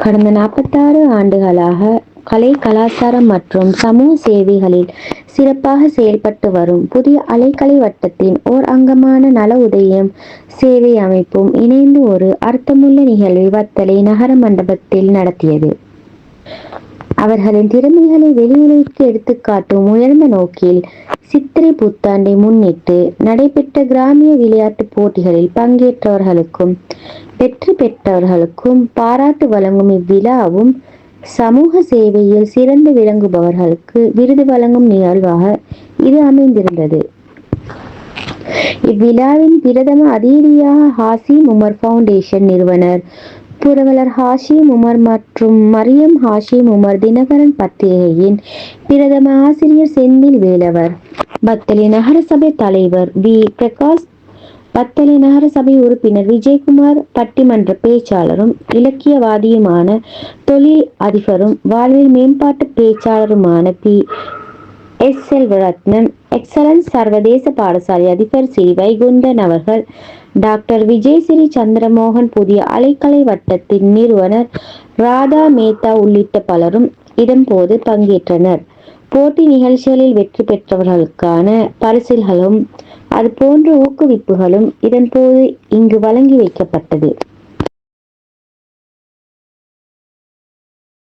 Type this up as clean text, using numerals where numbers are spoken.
கடந்த 46 ஆண்டுகளாக கலை, கலாச்சாரம் மற்றும் சமூக சேவைகளில் சிறப்பாக செயல்பட்டு வரும் புதிய அலைக்கலை வட்டத்தின் ஓர் அங்கமான நல உதயம் சேவை அமைப்பும் இணைந்து ஒரு அர்த்தமுள்ள நிகழ்வை வத்தளை நகர மண்டபத்தில் நடத்தியது. அவர்களின் திறமைகளை வெளியுலகிற்கு எடுத்துக்காட்டும் உயர்ந்த நோக்கில் சித்திரை புத்தாண்டை முன்னிட்டு நடைபெற்ற கிராமிய விளையாட்டுப் போட்டிகளில் பங்கேற்றவர்களுக்கும் வெற்றி பெற்றவர்களுக்கும் பாராட்டு வழங்கும் இவ்விழாவும் சமூக சேவையில் சிறந்து விளங்குபவர்களுக்கு விருது வழங்கும் நிகழ்வாக இது அமைந்திருந்தது. இவ்விழாவின் பிரதம அதிதியாக ஹாஷிம் உமர் ஃபவுண்டேஷன் நிறுவனர் புரவலர் ஹாஷிம் உமர் மற்றும் மரியம் ஹாஷிம் உமர் தினகரன் பத்திரிகையின் பிரதம ஆசிரியர் செந்தில் வேலவர், வத்தளை நகரசபை தலைவர் வி. பிரகாஷ், வத்தளை நகரசபை உறுப்பினர் விஜயகுமார், பட்டிமன்ற பேச்சாளரும் இலக்கியவாதியுமான தொழில் அதிபரும் வாழ்வியல் மேம்பாட்டு பேச்சாளருமான பி. எஸ். செல்வரத்னம், எக்சலன்ஸ் சர்வதேச பாடசாலை அதிபர் ஸ்ரீ வைகுந்தன் அவர்கள், டாக்டர் விஜயஸ்ரீ சந்திரமோகன், புதிய அலைக்கலை வட்டத்தின் நிறுவனர் ராதா மேத்தா உள்ளிட்ட பலரும் இதன்போது பங்கேற்றனர். போட்டி நிகழ்ச்சிகளில் வெற்றி பெற்றவர்களுக்கான பரிசில்களும் அதுபோன்ற ஊக்குவிப்புகளும் இதன்போது இங்கு வழங்கி வைக்கப்பட்டது.